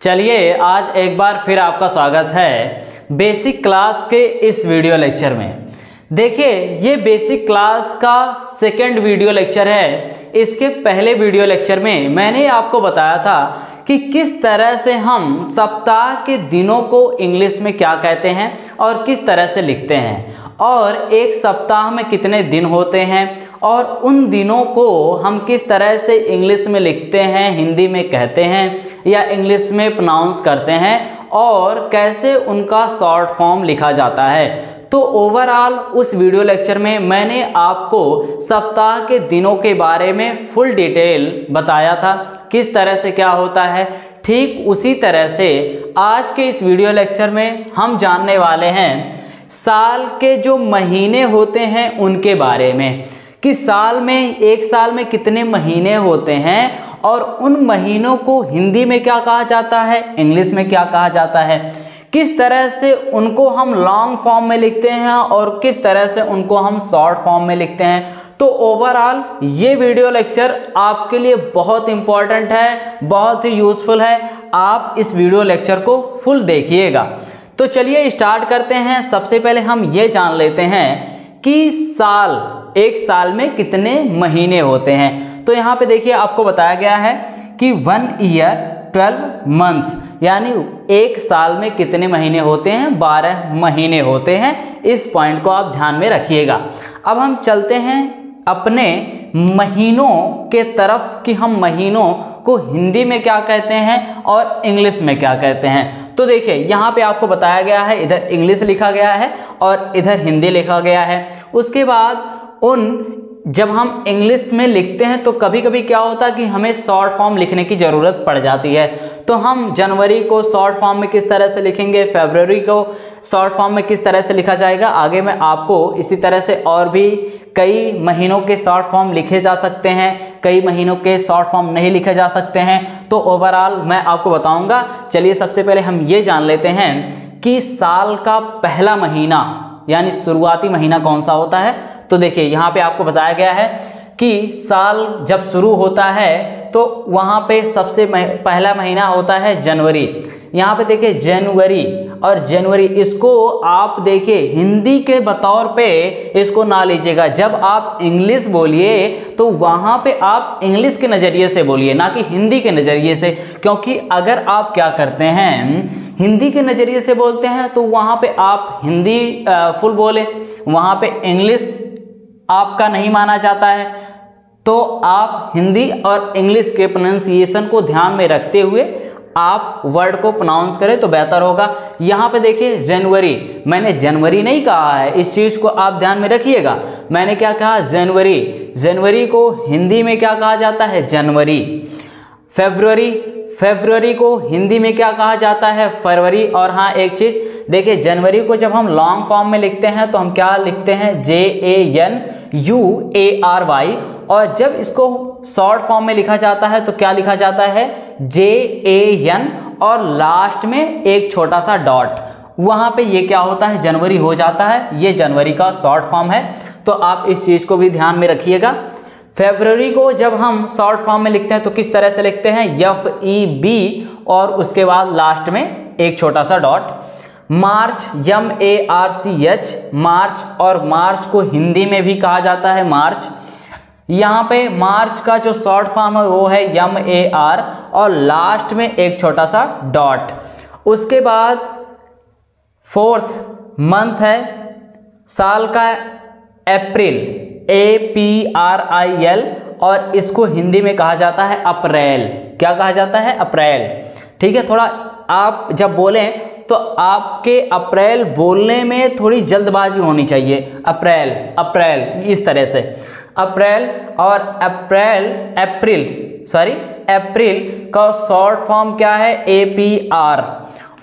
चलिए आज एक बार फिर आपका स्वागत है बेसिक क्लास के इस वीडियो लेक्चर में। देखिए ये बेसिक क्लास का सेकंड वीडियो लेक्चर है। इसके पहले वीडियो लेक्चर में मैंने आपको बताया था कि किस तरह से हम सप्ताह के दिनों को इंग्लिश में क्या कहते हैं और किस तरह से लिखते हैं, और एक सप्ताह में कितने दिन होते हैं और उन दिनों को हम किस तरह से इंग्लिश में लिखते हैं, हिंदी में कहते हैं या इंग्लिश में प्रोनाउंस करते हैं, और कैसे उनका शॉर्ट फॉर्म लिखा जाता है। तो ओवरऑल उस वीडियो लेक्चर में मैंने आपको सप्ताह के दिनों के बारे में फुल डिटेल बताया था, किस तरह से क्या होता है। ठीक उसी तरह से आज के इस वीडियो लेक्चर में हम जानने वाले हैं साल के जो महीने होते हैं उनके बारे में, कि साल में एक साल में कितने महीने होते हैं और उन महीनों को हिंदी में क्या कहा जाता है, इंग्लिश में क्या कहा जाता है, किस तरह से उनको हम लॉन्ग फॉर्म में लिखते हैं और किस तरह से उनको हम शॉर्ट फॉर्म में लिखते हैं। तो ओवरऑल ये वीडियो लेक्चर आपके लिए बहुत इंपॉर्टेंट है, बहुत ही यूजफुल है। आप इस वीडियो लेक्चर को फुल देखिएगा। तो चलिए स्टार्ट करते हैं। सबसे पहले हम ये जान लेते हैं कि एक साल में कितने महीने होते हैं। तो यहाँ पे देखिए आपको बताया गया है कि 1 ईयर 12 मंथ्स, यानी एक साल में कितने महीने होते हैं, 12 महीने होते हैं। इस पॉइंट को आप ध्यान में रखिएगा। अब हम चलते हैं अपने महीनों के तरफ कि हम महीनों को हिंदी में क्या कहते हैं और इंग्लिश में क्या कहते हैं। तो देखिए यहाँ पे आपको बताया गया है, इधर इंग्लिश लिखा गया है और इधर हिंदी लिखा गया है। उसके बाद जब हम इंग्लिश में लिखते हैं तो कभी कभी क्या होता है कि हमें शॉर्ट फॉर्म लिखने की ज़रूरत पड़ जाती है। तो हम जनवरी को शॉर्ट फॉर्म में किस तरह से लिखेंगे, फरवरी को शॉर्ट फॉर्म में किस तरह से लिखा जाएगा, आगे मैं आपको इसी तरह से और भी कई महीनों के शॉर्ट फॉर्म लिखे जा सकते हैं, कई महीनों के शॉर्ट फॉर्म नहीं लिखे जा सकते हैं। तो ओवरऑल मैं आपको बताऊंगा। चलिए सबसे पहले हम ये जान लेते हैं कि साल का पहला महीना यानी शुरुआती महीना कौन सा होता है। तो देखिए यहाँ पे आपको बताया गया है कि साल जब शुरू होता है तो वहाँ पे सबसे पहला महीना होता है जनवरी। यहाँ पे देखिए जनवरी, और जनवरी इसको आप देखिए हिंदी के बतौर पे इसको ना लीजिएगा। जब आप इंग्लिश बोलिए तो वहाँ पे आप इंग्लिश के नज़रिए से बोलिए, ना कि हिंदी के नज़रिए से। क्योंकि अगर आप क्या करते हैं, हिंदी के नज़रिए से बोलते हैं तो वहाँ पे आप हिंदी फुल बोले, वहाँ पे इंग्लिश आपका नहीं माना जाता है। तो आप हिंदी और इंग्लिश के प्रोनाउंसिएशन को ध्यान में रखते हुए आप वर्ड को प्रोनाउंस करें तो बेहतर होगा। यहाँ पे देखिए जनवरी, मैंने जनवरी नहीं कहा है, इस चीज़ को आप ध्यान में रखिएगा। मैंने क्या कहा, जनवरी। जनवरी को हिंदी में क्या कहा जाता है, जनवरी। फरवरी, फरवरी को हिंदी में क्या कहा जाता है, फरवरी। और हाँ एक चीज़ देखिए, जनवरी को जब हम लॉन्ग फॉर्म में लिखते हैं तो हम क्या लिखते हैं, JANUARY, और जब इसको शॉर्ट फॉर्म में लिखा जाता है तो क्या लिखा जाता है, JAN, और लास्ट में एक छोटा सा डॉट। वहाँ पे ये क्या होता है, जनवरी हो जाता है। ये जनवरी का शॉर्ट फॉर्म है। तो आप इस चीज़ को भी ध्यान में रखिएगा। फरवरी को जब हम शॉर्ट फॉर्म में लिखते हैं तो किस तरह से लिखते हैं, FEB, और उसके बाद लास्ट में एक छोटा सा डॉट। मार्च, MARCH, मार्च, और मार्च को हिंदी में भी कहा जाता है मार्च। यहाँ पे मार्च का जो शॉर्ट फॉर्म है वो है MAR, और लास्ट में एक छोटा सा डॉट। उसके बाद फोर्थ मंथ है साल का अप्रैल, APRIL, और इसको हिंदी में कहा जाता है अप्रैल। क्या कहा जाता है, अप्रैल। ठीक है, थोड़ा आप जब बोलें तो आपके अप्रैल बोलने में थोड़ी जल्दबाजी होनी चाहिए। अप्रैल, अप्रैल, इस तरह से अप्रैल। और अप्रैल का शॉर्ट फॉर्म क्या है, APR।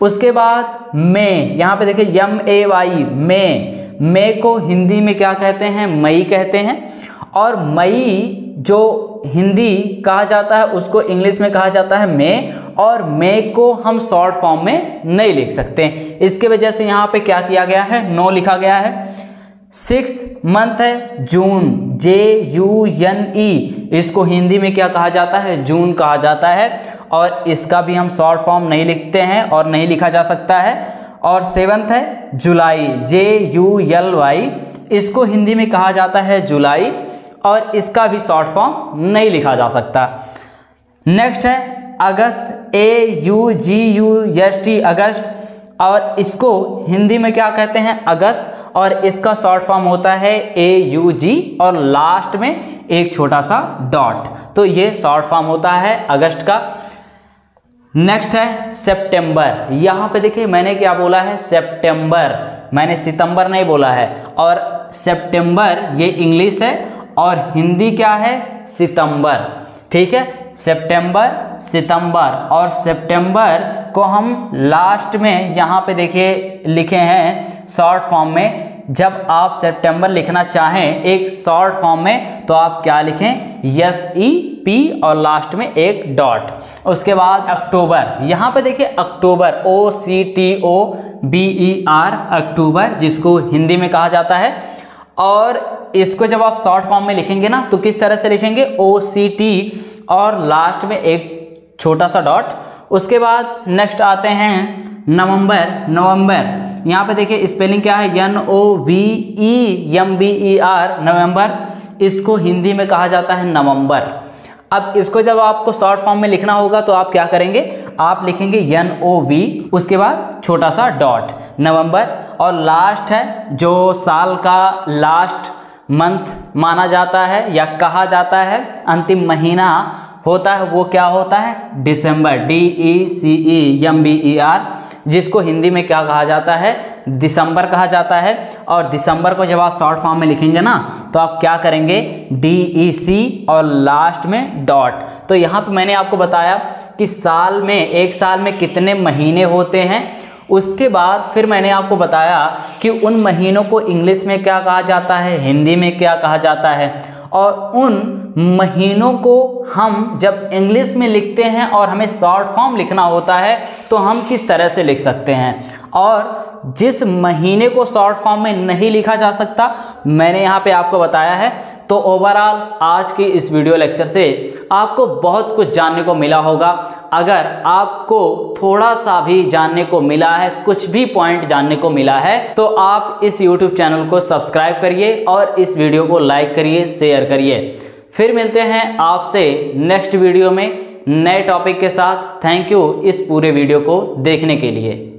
उसके बाद मई, यहाँ पे देखिए MAY, मई को हिंदी में क्या कहते हैं, मई कहते हैं। और मई जो हिंदी कहा जाता है उसको इंग्लिश में कहा जाता है मई, और मई को हम शॉर्ट फॉर्म में नहीं लिख सकते। इसके वजह से यहाँ पे क्या किया गया है, नो लिखा गया है। सिक्स्थ मंथ है जून, JUNE, इसको हिंदी में क्या कहा जाता है? जून कहा जाता है, और इसका भी हम शॉर्ट फॉर्म नहीं लिखते हैं और नहीं लिखा जा सकता है। और सेवंथ है जुलाई, JULY, इसको हिंदी में कहा जाता है जुलाई, और इसका भी शॉर्ट फॉर्म नहीं लिखा जा सकता। नेक्स्ट है अगस्त, AUGUST, अगस्त, और इसको हिंदी में क्या कहते हैं? अगस्त, और इसका शॉर्ट फॉर्म होता है AUG, और लास्ट में एक छोटा सा डॉट। तो ये शॉर्ट फॉर्म होता है अगस्त का। नेक्स्ट है सितंबर। यहाँ पे देखिए मैंने क्या बोला है? सितंबर, मैंने सितंबर नहीं बोला है। और सितंबर ये इंग्लिश है और हिंदी क्या है? सितंबर। ठीक है, सितंबर, सितंबर, और सितंबर को हम लास्ट में यहाँ पे देखिए लिखे हैं शॉर्ट फॉर्म में। जब आप सितंबर लिखना चाहें एक शॉर्ट फॉर्म में तो आप क्या लिखें? SEP, और लास्ट में एक डॉट। उसके बाद अक्टूबर, यहाँ पे देखिए अक्टूबर, OCTOBER, अक्टूबर, जिसको हिंदी में कहा जाता है। और इसको जब आप शॉर्ट फॉर्म में लिखेंगे ना तो किस तरह से लिखेंगे? OCT, और लास्ट में एक छोटा सा डॉट। उसके बाद नेक्स्ट आते हैं नवंबर। नवंबर, यहाँ पे देखिए स्पेलिंग क्या है? NOVEMBER, नवंबर, इसको हिंदी में कहा जाता है नवंबर। अब इसको जब आपको शॉर्ट फॉर्म में लिखना होगा तो आप क्या करेंगे? आप लिखेंगे NOV, उसके बाद छोटा सा डॉट, नवंबर। और लास्ट है जो साल का लास्ट मंथ माना जाता है या कहा जाता है, अंतिम महीना होता है, वो क्या होता है? दिसंबर, DECEMBER, जिसको हिंदी में क्या कहा जाता है? दिसंबर कहा जाता है। और दिसंबर को जब आप शॉर्ट फॉर्म में लिखेंगे ना तो आप क्या करेंगे? DEC, और लास्ट में डॉट। तो यहाँ पे मैंने आपको बताया कि साल में, एक साल में कितने महीने होते हैं। उसके बाद फिर मैंने आपको बताया कि उन महीनों को इंग्लिश में क्या कहा जाता है, हिंदी में क्या कहा जाता है, और उन महीनों को हम जब इंग्लिश में लिखते हैं और हमें शॉर्ट फॉर्म लिखना होता है तो हम किस तरह से लिख सकते हैं। और जिस महीने को शॉर्ट फॉर्म में नहीं लिखा जा सकता मैंने यहाँ पे आपको बताया है। तो ओवरऑल आज की इस वीडियो लेक्चर से आपको बहुत कुछ जानने को मिला होगा। अगर आपको थोड़ा सा भी जानने को मिला है, कुछ भी पॉइंट जानने को मिला है, तो आप इस YouTube चैनल को सब्सक्राइब करिए और इस वीडियो को लाइक करिए, शेयर करिए। फिर मिलते हैं आपसे नेक्स्ट वीडियो में नए टॉपिक के साथ। थैंक यू इस पूरे वीडियो को देखने के लिए।